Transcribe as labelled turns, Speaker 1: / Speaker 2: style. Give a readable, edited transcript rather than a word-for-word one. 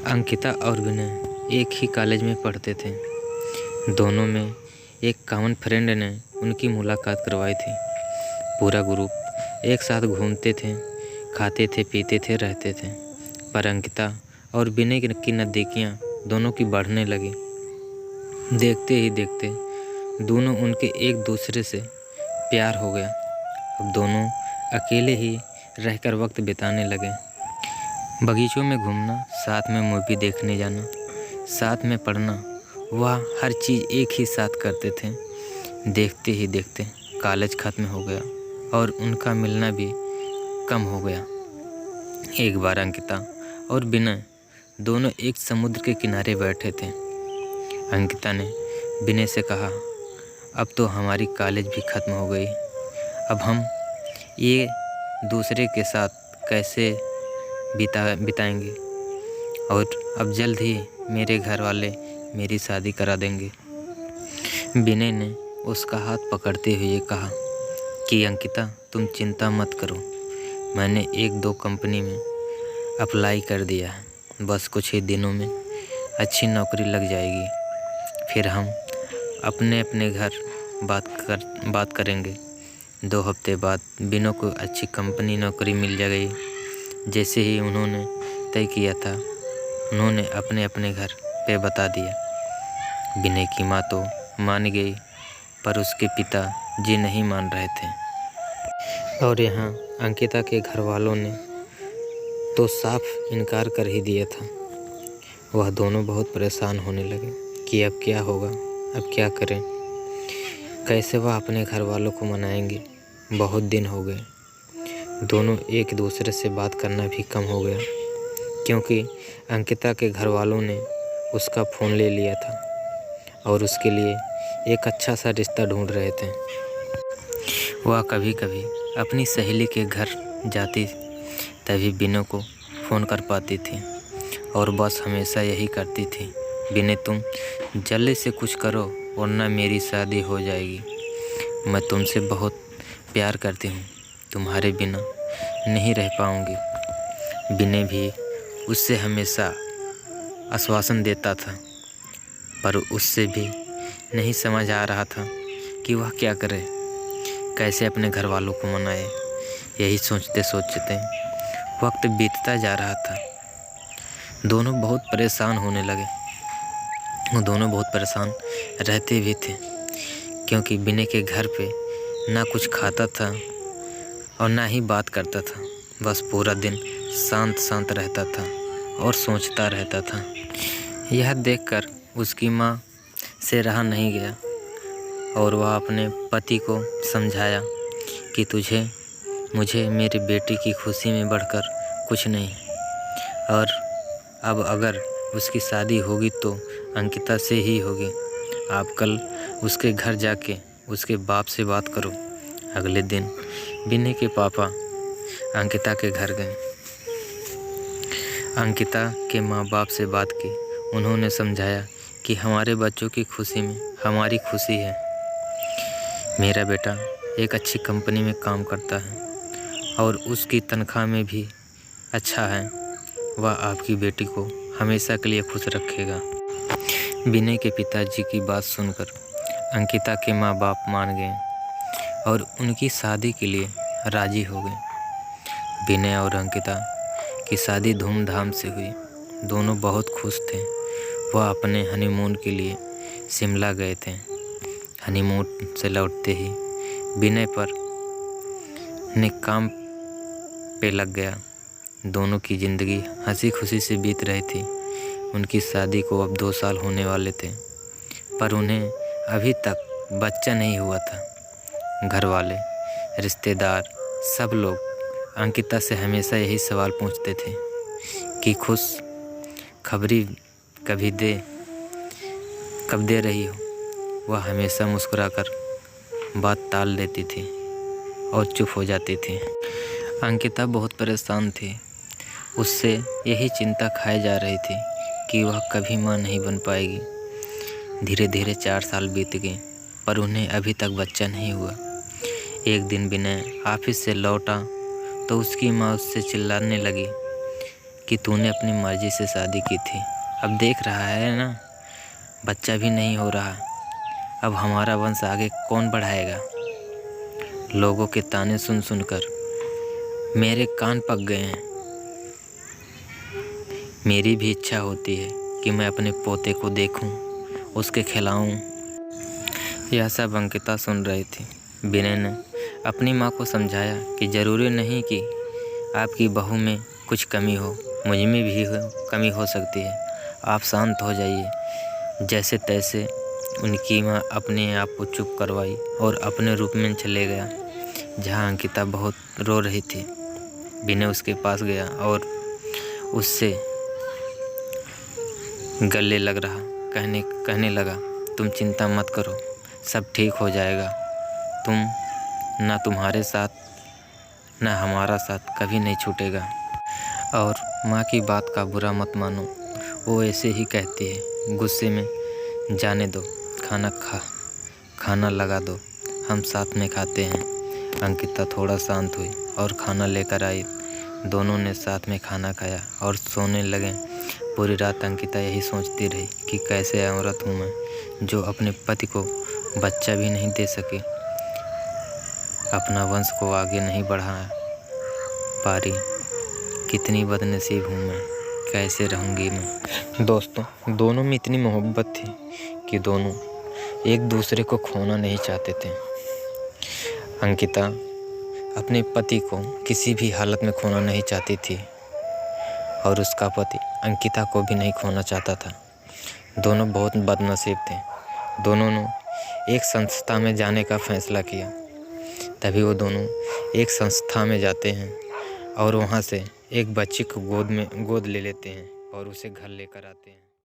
Speaker 1: अंकिता और विनय एक ही कॉलेज में पढ़ते थे। दोनों में एक कॉमन फ्रेंड ने उनकी मुलाकात करवाई थी। पूरा ग्रुप एक साथ घूमते थे, खाते थे, पीते थे, रहते थे। पर अंकिता और विनय की नज़दीकियाँ दोनों की बढ़ने लगी। देखते ही देखते दोनों उनके एक दूसरे से प्यार हो गया। अब दोनों अकेले ही रहकर वक्त बिताने लगे। बगीचों में घूमना, साथ में मूवी देखने जाना, साथ में पढ़ना, वह हर चीज़ एक ही साथ करते थे। देखते ही देखते कॉलेज ख़त्म हो गया और उनका मिलना भी कम हो गया। एक बार अंकिता और विनय दोनों एक समुद्र के किनारे बैठे थे। अंकिता ने विनय से कहा, अब तो हमारी कॉलेज भी ख़त्म हो गई। अब हम ये दूसरे के साथ कैसे बिताएंगे, और अब जल्द ही मेरे घर वाले मेरी शादी करा देंगे। विनय ने उसका हाथ पकड़ते हुए कहा कि अंकिता, तुम चिंता मत करो, मैंने 1-2 कंपनी में अप्लाई कर दिया है। बस कुछ ही दिनों में अच्छी नौकरी लग जाएगी। फिर हम अपने अपने घर बात करेंगे। 2 हफ्ते बाद विनय को अच्छी कंपनी नौकरी मिल गई। जैसे ही उन्होंने तय किया था, उन्होंने अपने अपने घर पे बता दिया। विनय की माँ तो मान गई, पर उसके पिता जी नहीं मान रहे थे। और यहाँ अंकिता के घर वालों ने तो साफ इनकार कर ही दिया था। वह दोनों बहुत परेशान होने लगे कि अब क्या होगा, अब क्या करें, कैसे वह अपने घर वालों को मनाएंगे। बहुत दिन हो गए, दोनों एक दूसरे से बात करना भी कम हो गया, क्योंकि अंकिता के घर वालों ने उसका फ़ोन ले लिया था और उसके लिए एक अच्छा सा रिश्ता ढूंढ रहे थे। वह कभी कभी अपनी सहेली के घर जाती, तभी विनय को फ़ोन कर पाती थी और बस हमेशा यही करती थी, विनय तुम जल्दी से कुछ करो वरना मेरी शादी हो जाएगी। मैं तुमसे बहुत प्यार करती हूँ, तुम्हारे बिना नहीं रह पाऊँगी। विनय भी उससे हमेशा आश्वासन देता था, पर उससे भी नहीं समझ आ रहा था कि वह क्या करे, कैसे अपने घर वालों को मनाए। यही सोचते सोचते वक्त बीतता जा रहा था। दोनों बहुत परेशान होने लगे। वो दोनों बहुत परेशान रहते भी थे, क्योंकि विनय के घर पे ना कुछ खाता था और ना ही बात करता था। बस पूरा दिन शांत रहता था और सोचता रहता था। यह देखकर उसकी माँ से रहा नहीं गया और वह अपने पति को समझाया कि मुझे मेरी बेटी की खुशी में बढ़कर कुछ नहीं, और अब अगर उसकी शादी होगी तो अंकिता से ही होगी। आप कल उसके घर जाके उसके बाप से बात करो। अगले दिन विनय के पापा अंकिता के घर गए। अंकिता के माँ बाप से बात की। उन्होंने समझाया कि हमारे बच्चों की खुशी में हमारी खुशी है। मेरा बेटा एक अच्छी कंपनी में काम करता है और उसकी तनख्वाह में भी अच्छा है। वह आपकी बेटी को हमेशा के लिए खुश रखेगा। विनय के पिताजी की बात सुनकर अंकिता के माँ बाप मान गए और उनकी शादी के लिए राजी हो गए। विनय और अंकिता की शादी धूमधाम से हुई। दोनों बहुत खुश थे। वह अपने हनीमून के लिए शिमला गए थे। हनीमून से लौटते ही विनय पर ने काम पे लग गया। दोनों की ज़िंदगी हंसी खुशी से बीत रही थी। उनकी शादी को अब 2 साल होने वाले थे, पर उन्हें अभी तक बच्चा नहीं हुआ था। घर वाले, रिश्तेदार, सब लोग अंकिता से हमेशा यही सवाल पूछते थे कि खुश खबरी कब दे रही हो। वह हमेशा मुस्कुराकर बात टाल देती थी और चुप हो जाती थी। अंकिता बहुत परेशान थी। उससे यही चिंता खाई जा रही थी कि वह कभी माँ नहीं बन पाएगी। धीरे धीरे 4 साल बीत गए, पर उन्हें अभी तक बच्चा नहीं हुआ। एक दिन विनय ऑफिस से लौटा तो उसकी माँ उससे चिल्लाने लगी कि तूने अपनी मर्जी से शादी की थी, अब देख रहा है ना, बच्चा भी नहीं हो रहा। अब हमारा वंश आगे कौन बढ़ाएगा। लोगों के ताने सुन सुनकर मेरे कान पक गए हैं। मेरी भी इच्छा होती है कि मैं अपने पोते को देखूं, उसके खिलाऊं। यह सब अंकिता सुन रही थी। विनय ने अपनी माँ को समझाया कि ज़रूरी नहीं कि आपकी बहू में कुछ कमी हो, मुझ में भी कमी हो सकती है। आप शांत हो जाइए। जैसे तैसे उनकी माँ अपने आप को चुप करवाई और अपने रूप में चले गया। जहाँ अंकिता बहुत रो रही थी, विनय उसके पास गया और उससे गले लग रहा, कहने लगा, तुम चिंता मत करो, सब ठीक हो जाएगा। ना तुम्हारे साथ ना हमारा साथ कभी नहीं छूटेगा। और माँ की बात का बुरा मत मानो, वो ऐसे ही कहती है। गुस्से में जाने दो, खाना लगा दो, हम साथ में खाते हैं। अंकिता थोड़ा शांत हुई और खाना लेकर आई। दोनों ने साथ में खाना खाया और सोने लगे। पूरी रात अंकिता यही सोचती रही कि कैसे औरत हूँ मैं, जो अपने पति को बच्चा भी नहीं दे सके, अपना वंश को आगे नहीं बढ़ा पा रही। कितनी बदनसीब हूँ मैं, कैसे रहूँगी मैं। दोस्तों, दोनों में इतनी मोहब्बत थी कि दोनों एक दूसरे को खोना नहीं चाहते थे। अंकिता अपने पति को किसी भी हालत में खोना नहीं चाहती थी और उसका पति अंकिता को भी नहीं खोना चाहता था। दोनों बहुत बदनसीब थे। दोनों ने एक संस्था में जाने का फैसला किया। तभी वो दोनों एक संस्था में जाते हैं और वहाँ से एक बच्ची को गोद ले लेते हैं और उसे घर लेकर आते हैं।